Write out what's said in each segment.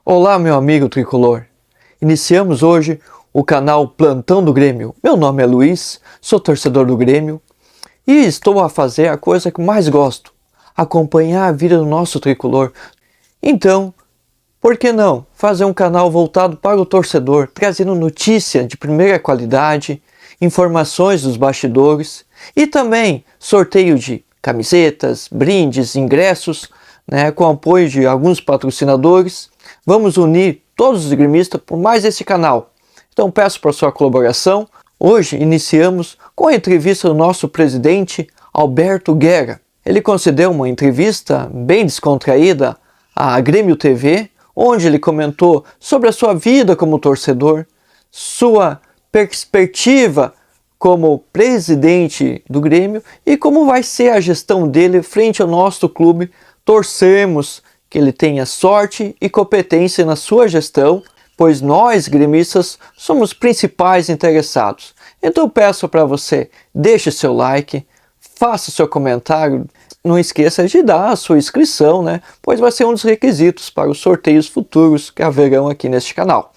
Olá, meu amigo tricolor. Iniciamos hoje o canal Plantão do Grêmio. Meu nome é Luiz, sou torcedor do Grêmio e estou a fazer a coisa que mais gosto, acompanhar a vida do nosso tricolor. Então, por que não fazer um canal voltado para o torcedor, trazendo notícia de primeira qualidade, informações dos bastidores e também sorteio de camisetas, brindes, ingressos, com apoio de alguns patrocinadores. Vamos unir todos os gremistas por mais esse canal. Então peço para sua colaboração. Hoje iniciamos com a entrevista do nosso presidente Alberto Guerra. Ele concedeu uma entrevista bem descontraída à Grêmio TV, onde ele comentou sobre a sua vida como torcedor, sua perspectiva como presidente do Grêmio e como vai ser a gestão dele frente ao nosso clube. Torcemos que ele tenha sorte e competência na sua gestão, pois nós, gremistas, somos principais interessados. Então peço para você, deixe seu like, faça seu comentário, não esqueça de dar a sua inscrição, pois vai ser um dos requisitos para os sorteios futuros que haverão aqui neste canal.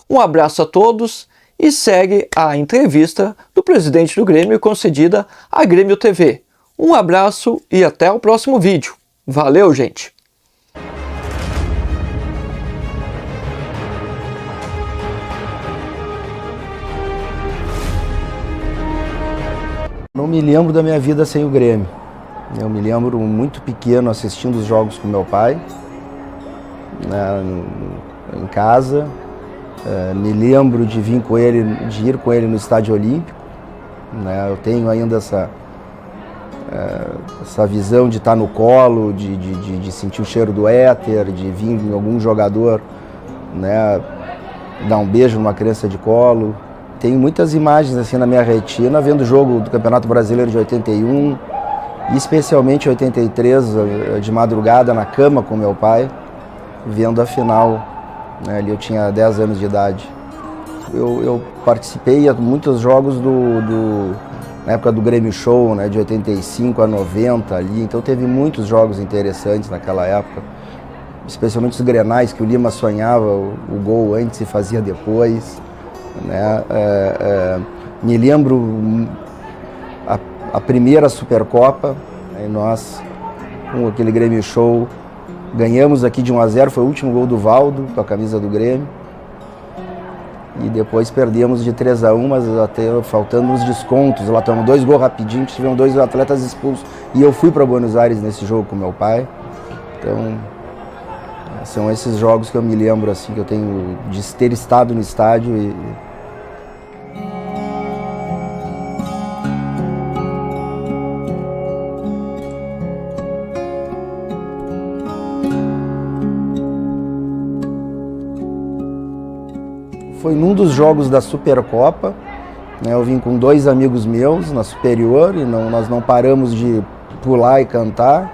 Um abraço a todos e segue a entrevista do presidente do Grêmio concedida à Grêmio TV. Um abraço e até o próximo vídeo. Valeu, gente! Não me lembro da minha vida sem o Grêmio. Eu me lembro muito pequeno assistindo os jogos com meu pai, em casa. Me lembro de ir com ele no Estádio Olímpico. Eu tenho ainda essa visão de estar no colo, de sentir o cheiro do éter, de vir em algum jogador, dar um beijo numa criança de colo. Tenho muitas imagens assim na minha retina, vendo o jogo do Campeonato Brasileiro de 81, e especialmente 83, de madrugada na cama com meu pai, vendo a final. Ali eu tinha 10 anos de idade. Eu participei de muitos jogos na época do Grêmio Show, de 85 a 90 ali, então teve muitos jogos interessantes naquela época, especialmente os grenais, que o Lima sonhava o gol antes e fazia depois. Me lembro a primeira Supercopa, nós, com aquele Grêmio Show, ganhamos aqui de 1-0, foi o último gol do Valdo, com a camisa do Grêmio. E depois perdemos de 3-1, mas até faltando uns descontos. Lá tomamos 2 gols rapidinho, tivemos 2 atletas expulsos. E eu fui para Buenos Aires nesse jogo com meu pai. Então, são esses jogos que eu me lembro, assim, que eu tenho de ter estado no estádio. Foi num dos jogos da Supercopa, eu vim com 2 amigos meus na Superior e nós não paramos de pular e cantar.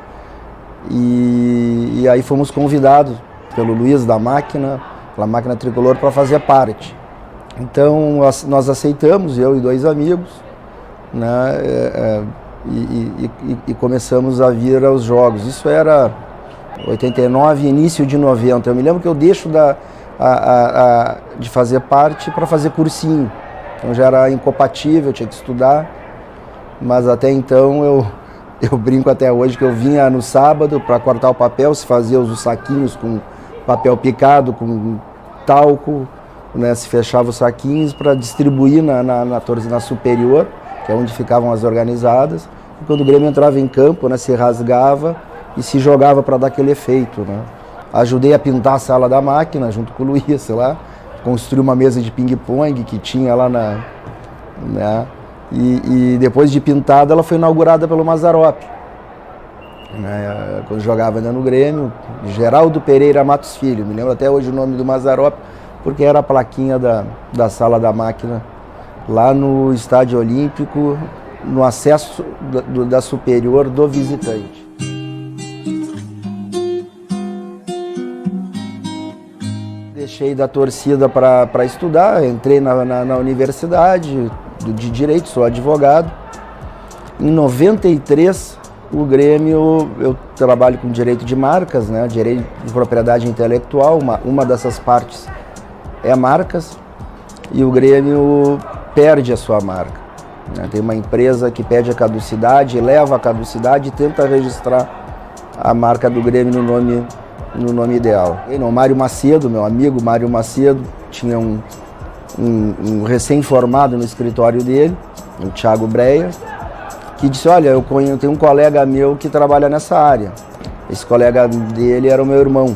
E aí fomos convidados pelo Luiz da Máquina, pela Máquina Tricolor, para fazer parte. Então nós aceitamos, eu e 2 amigos, e começamos a vir aos jogos. Isso era 89, início de 90. Eu me lembro que eu deixo de fazer parte para fazer cursinho. Então já era incompatível, eu tinha que estudar, mas até então eu brinco até hoje que eu vinha no sábado para cortar o papel, se fazia os saquinhos com papel picado, com talco, se fechava os saquinhos para distribuir na Superior, que é onde ficavam as organizadas, e quando o Grêmio entrava em campo, se rasgava e se jogava para dar aquele efeito. Ajudei a pintar a sala da máquina junto com o Luiz, construí uma mesa de ping-pong que tinha lá e depois de pintada ela foi inaugurada pelo Mazzaropi. Quando jogava ainda no Grêmio, Geraldo Pereira Matos Filho, me lembro até hoje o nome do Mazzaropi, porque era a plaquinha da sala da máquina lá no Estádio Olímpico, no acesso da Superior do visitante. Deixei da torcida para estudar, entrei na universidade de Direito, sou advogado. Em 93, O Grêmio, eu trabalho com direito de marcas, né? Direito de propriedade intelectual, uma dessas partes é marcas, e o Grêmio perde a sua marca, né? Tem uma empresa que pede a caducidade, leva a caducidade e tenta registrar a marca do Grêmio no nome ideal. E o Mário Macedo, meu amigo Mário Macedo, tinha um recém-formado no escritório dele, o Thiago Breia, que disse, olha, eu tenho um colega meu que trabalha nessa área. Esse colega dele era o meu irmão,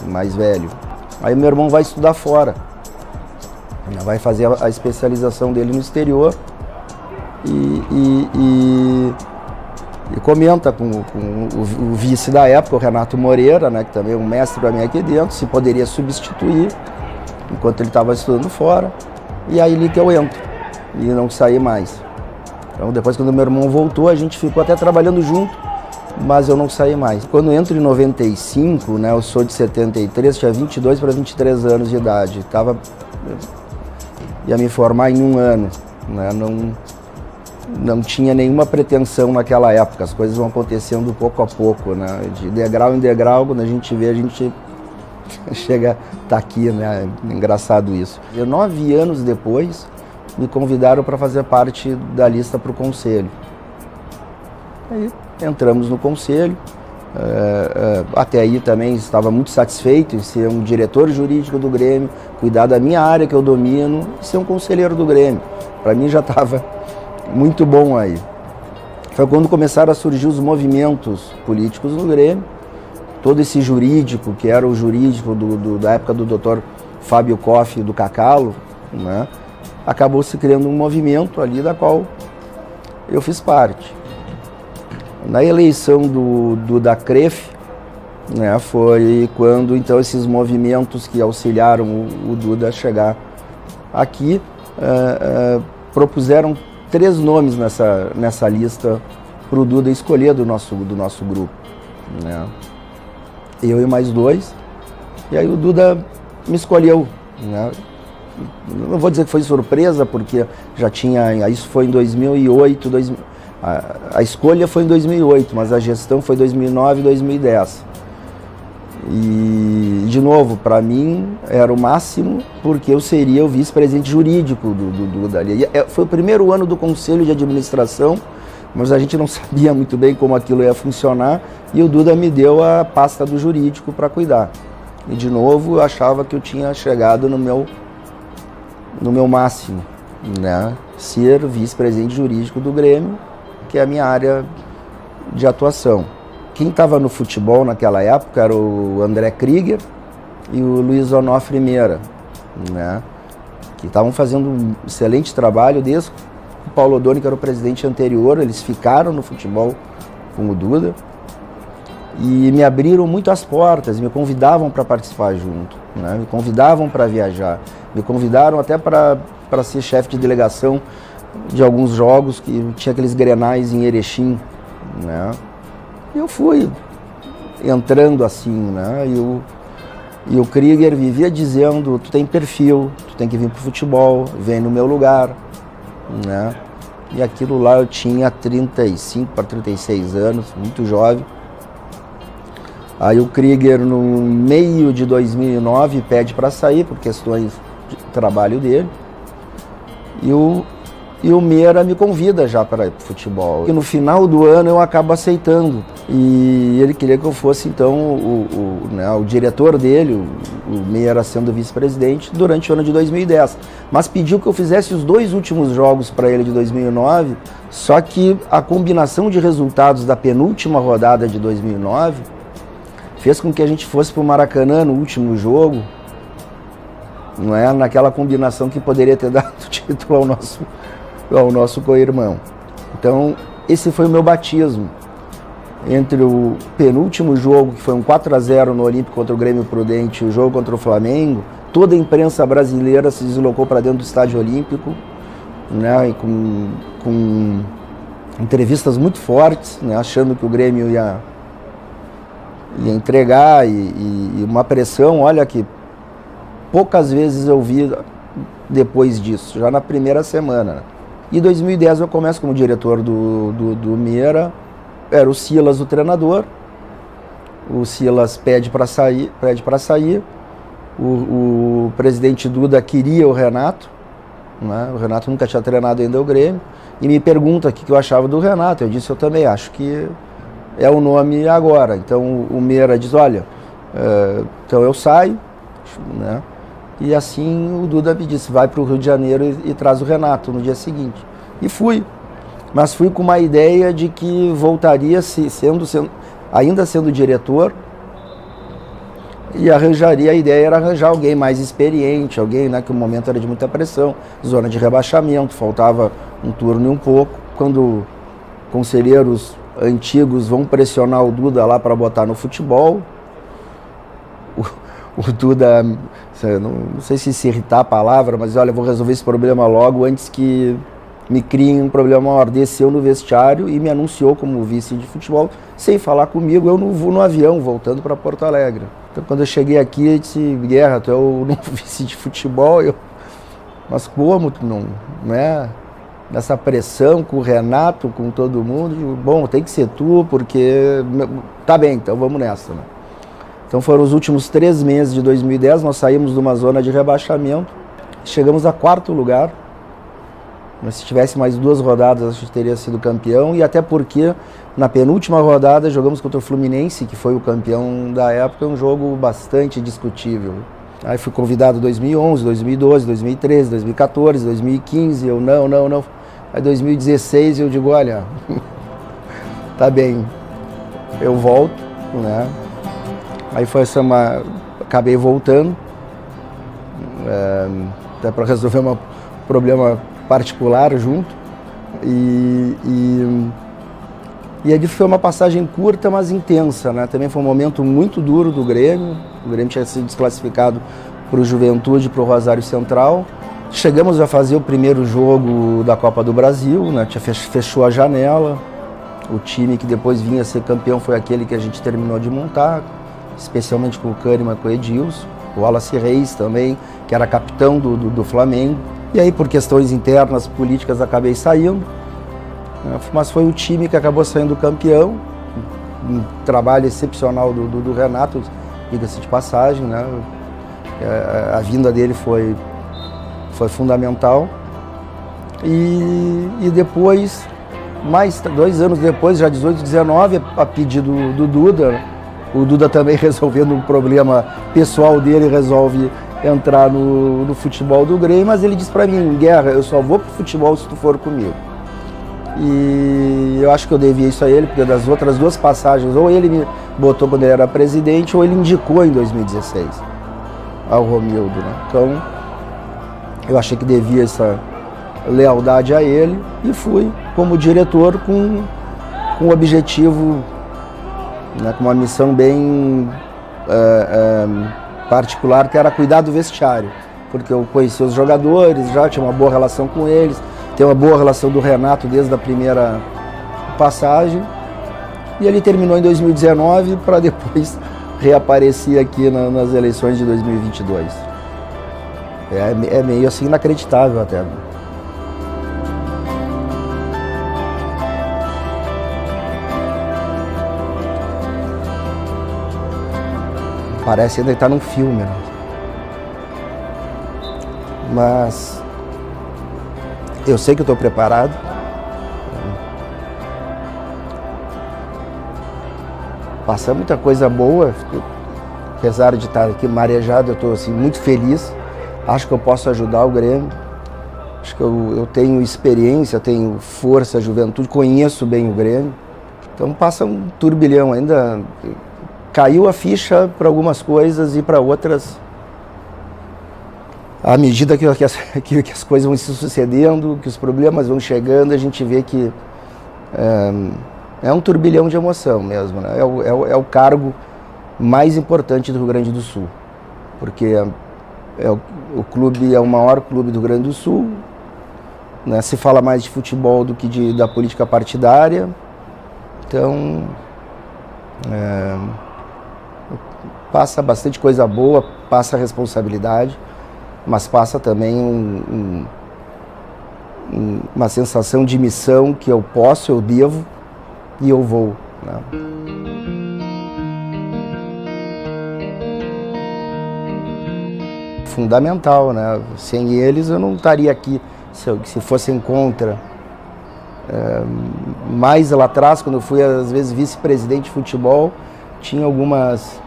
mais velho. Aí meu irmão vai estudar fora, vai fazer a especialização dele no exterior e comenta com o vice da época, o Renato Moreira, né, que também é um mestre para mim aqui dentro, se poderia substituir enquanto ele estava estudando fora. E aí ali que eu entro e não saí mais. Então depois, quando meu irmão voltou, a gente ficou até trabalhando junto, mas eu não saí mais. Quando eu entro em 95, né, eu sou de 73, tinha 22 para 23 anos de idade. Ia me formar em um ano, né, não tinha nenhuma pretensão naquela época, as coisas vão acontecendo pouco a pouco, né, de degrau em degrau, quando a gente vê, a gente chega, tá aqui, né, engraçado isso. E 9 anos depois, me convidaram para fazer parte da lista para o conselho. Aí entramos no conselho, até aí também estava muito satisfeito em ser um diretor jurídico do Grêmio, cuidar da minha área que eu domino e ser um conselheiro do Grêmio. Para mim já estava muito bom aí. Foi quando começaram a surgir os movimentos políticos no Grêmio, todo esse jurídico, que era o jurídico da época do Dr. Fábio Koff do Cacalo, né? Acabou se criando um movimento ali da qual eu fiz parte. Na eleição da CREF, né, foi quando então esses movimentos que auxiliaram o Duda a chegar aqui propuseram 3 nomes nessa lista para o Duda escolher do nosso grupo, né? Eu e mais 2, e aí o Duda me escolheu, né? Não vou dizer que foi surpresa, porque já tinha, isso foi em 2008, a escolha foi em 2008, mas a gestão foi 2009 e 2010. E, de novo, para mim era o máximo, porque eu seria o vice-presidente jurídico do Duda ali. Foi o primeiro ano do Conselho de Administração, mas a gente não sabia muito bem como aquilo ia funcionar, e o Duda me deu a pasta do jurídico para cuidar. E, de novo, eu achava que eu tinha chegado no meu máximo, né? Ser vice-presidente jurídico do Grêmio, que é a minha área de atuação. Quem estava no futebol naquela época era o André Krieger e o Luiz Onofre Meira, né? Que estavam fazendo um excelente trabalho desde o Paulo Odoni, que era o presidente anterior. Eles ficaram no futebol com o Duda e me abriram muito as portas, me convidavam para participar junto, né? Me convidavam para viajar, me convidaram até para ser chefe de delegação de alguns jogos, que tinha aqueles grenais em Erechim, né? E eu fui entrando assim, né? E o Krieger vivia dizendo, tu tem perfil, tu tem que vir pro futebol, vem no meu lugar, né? E aquilo lá eu tinha 35 para 36 anos, muito jovem. Aí o Krieger, no meio de 2009, pede para sair por questões de trabalho dele. E o Meira me convida já para ir para o futebol. E no final do ano eu acabo aceitando. E ele queria que eu fosse, então, o diretor dele, o Meira sendo vice-presidente, durante o ano de 2010. Mas pediu que eu fizesse os 2 últimos jogos para ele de 2009, só que a combinação de resultados da penúltima rodada de 2009 fez com que a gente fosse para o Maracanã no último jogo, não é? Naquela combinação que poderia ter dado o título ao nosso co-irmão. Então, esse foi o meu batismo. Entre o penúltimo jogo, que foi um 4-0 no Olímpico contra o Grêmio Prudente, e o jogo contra o Flamengo, toda a imprensa brasileira se deslocou para dentro do Estádio Olímpico, né? E com entrevistas muito fortes, né? Achando que o Grêmio ia entregar e uma pressão, olha, que poucas vezes eu vi depois disso, já na primeira semana. Em 2010 eu começo como diretor do Meira era o Silas o treinador, o Silas pede para sair, o presidente Duda queria o Renato, né? O Renato nunca tinha treinado ainda o Grêmio, e me pergunta o que eu achava do Renato. Eu disse, eu também acho que é o nome agora. Então o Meira diz, olha, então eu saio, né? E assim o Duda me disse, vai para o Rio de Janeiro e traz o Renato no dia seguinte. E fui, mas fui com uma ideia de que voltaria ainda sendo diretor, e a ideia era arranjar alguém mais experiente, alguém, né, que o momento era de muita pressão, zona de rebaixamento, faltava um turno e um pouco. Quando conselheiros antigos vão pressionar o Duda lá para botar no futebol, o Duda, não sei se irritar a palavra, mas olha, eu vou resolver esse problema logo antes que me criem um problema maior. Desceu no vestiário e me anunciou como vice de futebol, sem falar comigo, eu no avião, voltando para Porto Alegre. Então, quando eu cheguei aqui, eu disse, Guerra, tu é o novo vice de futebol? Mas como tu não é? Nessa pressão com o Renato, com todo mundo, digo, bom, tem que ser tu, porque tá bem, então vamos nessa, né? Então foram os últimos 3 meses de 2010, nós saímos de uma zona de rebaixamento, chegamos a 4º lugar. Mas se tivesse mais 2 rodadas, a gente teria sido campeão, e até porque na penúltima rodada jogamos contra o Fluminense, que foi o campeão da época, um jogo bastante discutível. Aí fui convidado em 2011, 2012, 2013, 2014, 2015, eu não. Aí 2016 eu digo, olha, tá bem, eu volto, né? Aí foi acabei voltando, até para resolver um problema particular junto, e ali foi uma passagem curta, mas intensa, né? Também foi um momento muito duro do Grêmio. O Grêmio tinha sido desclassificado para o Juventude, para o Rosário Central. Chegamos a fazer o primeiro jogo da Copa do Brasil, né? Fechou a janela. O time que depois vinha a ser campeão foi aquele que a gente terminou de montar, especialmente com o Kahneman, com o Edilson, o Wallace Reis também, que era capitão do Flamengo. E aí, por questões internas, políticas, acabei saindo, mas foi o time que acabou saindo campeão, um trabalho excepcional do Renato, diga-se de passagem, né? A vinda dele foi fundamental. E depois, mais 2 anos depois, já 18, 19, a pedido do Duda, o Duda também resolvendo um problema pessoal dele, resolve entrar no futebol do Grêmio, mas ele disse para mim, Guerra, eu só vou pro futebol se tu for comigo. E eu acho que eu devia isso a ele, porque das outras 2 passagens, ou ele me botou quando ele era presidente, ou ele indicou em 2016 ao Romildo, né? Então, eu achei que devia essa lealdade a ele e fui como diretor com um objetivo, né, com uma missão bem particular, que era cuidar do vestiário, porque eu conhecia os jogadores, já tinha uma boa relação com eles, tem uma boa relação do Renato desde a primeira passagem, e ele terminou em 2019 para depois reaparecer aqui nas eleições de 2022. É meio assim inacreditável até. Parece ainda que está num filme, né? Mas eu sei que eu estou preparado. Passamos muita coisa boa, apesar de estar aqui marejado, eu estou assim, muito feliz. Acho que eu posso ajudar o Grêmio. Acho que eu tenho experiência, tenho força, juventude, conheço bem o Grêmio. Então passa um turbilhão ainda. Caiu a ficha para algumas coisas e para outras, à medida que as coisas vão se sucedendo, que os problemas vão chegando, a gente vê que é um turbilhão de emoção mesmo, né? É o cargo mais importante do Rio Grande do Sul, porque o clube é o maior clube do Rio Grande do Sul, né? Se fala mais de futebol do que da política partidária, então passa bastante coisa boa, passa responsabilidade, mas passa também uma sensação de missão que eu devo, e eu vou, né? Fundamental, né? Sem eles eu não estaria aqui, se fossem contra. Mais lá atrás, quando eu fui às vezes vice-presidente de futebol, tinha algumas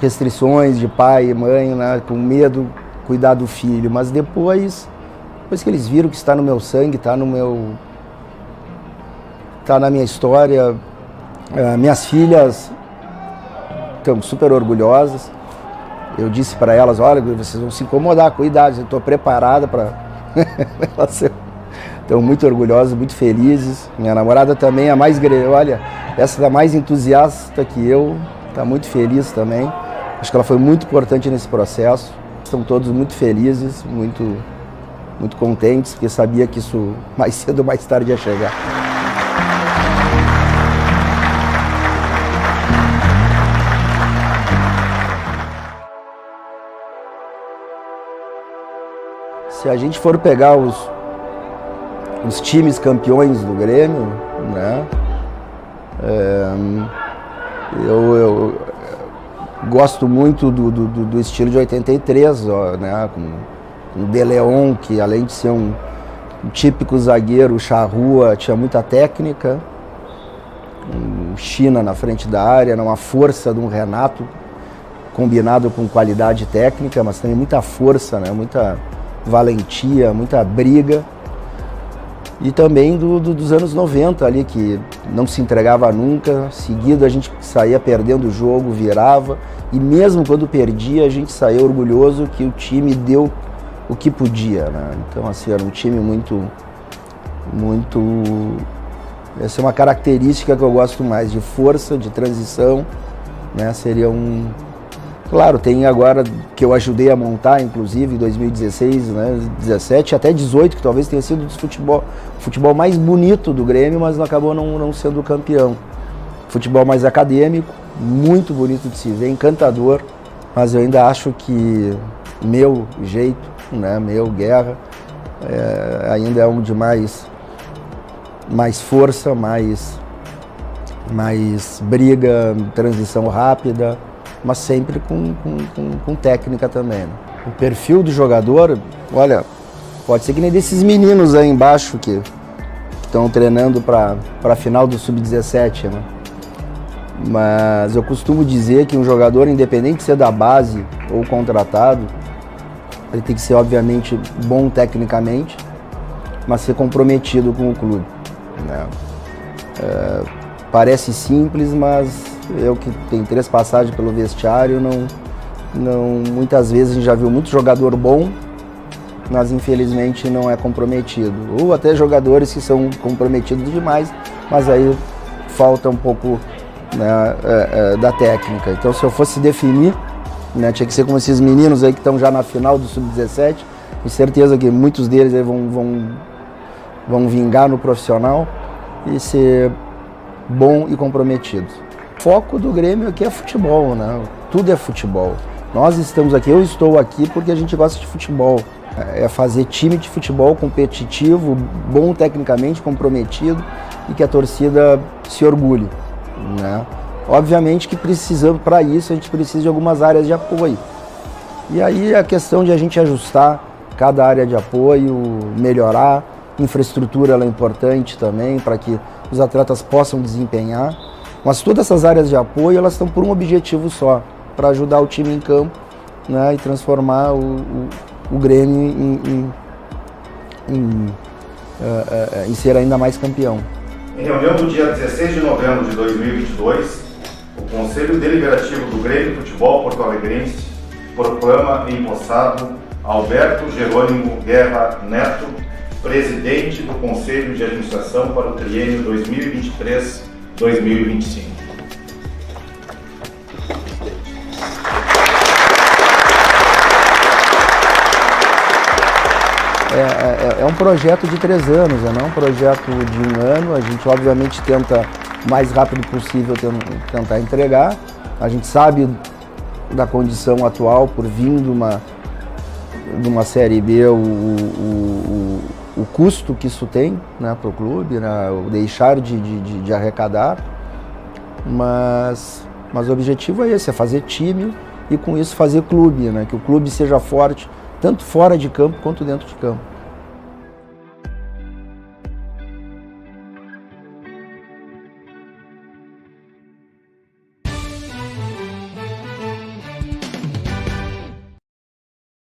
restrições de pai e mãe, né? Com medo, cuidar do filho, mas depois que eles viram que está no meu sangue, está na minha história, minhas filhas estão super orgulhosas. Eu disse para elas, olha, vocês vão se incomodar com a idade, eu estou preparada para... Elas estão muito orgulhosas, muito felizes. Minha namorada também, olha, essa é mais entusiasta que eu, está muito feliz também. Acho que ela foi muito importante nesse processo. Estão todos muito felizes, muito contentes, porque sabia que isso mais cedo ou mais tarde ia chegar. Se a gente for pegar os times campeões do Grêmio, né, eu gosto muito do estilo de 83, ó, né, com o De Leon, que além de ser um típico zagueiro, charrua, tinha muita técnica, China na frente da área, uma força de um Renato, combinado com qualidade técnica, mas também muita força, né, muita valentia, muita briga. E também dos anos 90 ali, que não se entregava nunca, seguido a gente saía perdendo o jogo, virava, e mesmo quando perdia a gente saía orgulhoso que o time deu o que podia, né? Então assim, era um time muito... Essa é uma característica que eu gosto mais, de força, de transição, né? Seria um... Claro, tem agora, que eu ajudei a montar, inclusive, em 2016, né, 17, até 18, que talvez tenha sido o futebol mais bonito do Grêmio, mas acabou não sendo campeão. Futebol mais acadêmico, muito bonito de se ver, encantador, mas eu ainda acho que meu jeito, né, meu Guerra, ainda é um de mais força, mais briga, transição rápida, mas sempre com técnica também, né? O perfil do jogador, olha, pode ser que nem desses meninos aí embaixo que estão treinando para a final do Sub-17, né? Mas eu costumo dizer que um jogador, independente de ser da base ou contratado, ele tem que ser, obviamente, bom tecnicamente, mas ser comprometido com o clube, né? Parece simples, mas eu que tenho 3 passagens pelo vestiário, muitas vezes a gente já viu muito jogador bom, mas infelizmente não é comprometido. Ou até jogadores que são comprometidos demais, mas aí falta um pouco, né, da técnica. Então se eu fosse definir, né, tinha que ser como esses meninos aí que estão já na final do Sub-17, com certeza que muitos deles aí vão vingar no profissional e ser bom e comprometido. O foco do Grêmio aqui é futebol, né? Tudo é futebol. Nós estamos aqui, eu estou aqui porque a gente gosta de futebol. É fazer time de futebol competitivo, bom tecnicamente, comprometido e que a torcida se orgulhe, né? Obviamente que precisamos, para isso, a gente precisa de algumas áreas de apoio. E aí a questão de a gente ajustar cada área de apoio, melhorar. Infraestrutura ela é importante também para que os atletas possam desempenhar. Mas todas essas áreas de apoio, elas estão por um objetivo só, para ajudar o time em campo, né, e transformar o Grêmio em ser ainda mais campeão. Em reunião do dia 16 de novembro de 2022, o Conselho Deliberativo do Grêmio Futebol Porto Alegrense proclama empossado Alberto Jerônimo Guerra Neto, presidente do Conselho de Administração para o triênio 2023-2025. É um projeto de 3 anos, não é um projeto de 1 ano. A gente obviamente tenta o mais rápido possível tentar entregar. A gente sabe da condição atual, por vir de uma Série B, o o custo que isso tem, né, para o clube, né, o deixar de arrecadar, mas o objetivo é esse, é fazer time e com isso fazer clube, né, que o clube seja forte, tanto fora de campo quanto dentro de campo.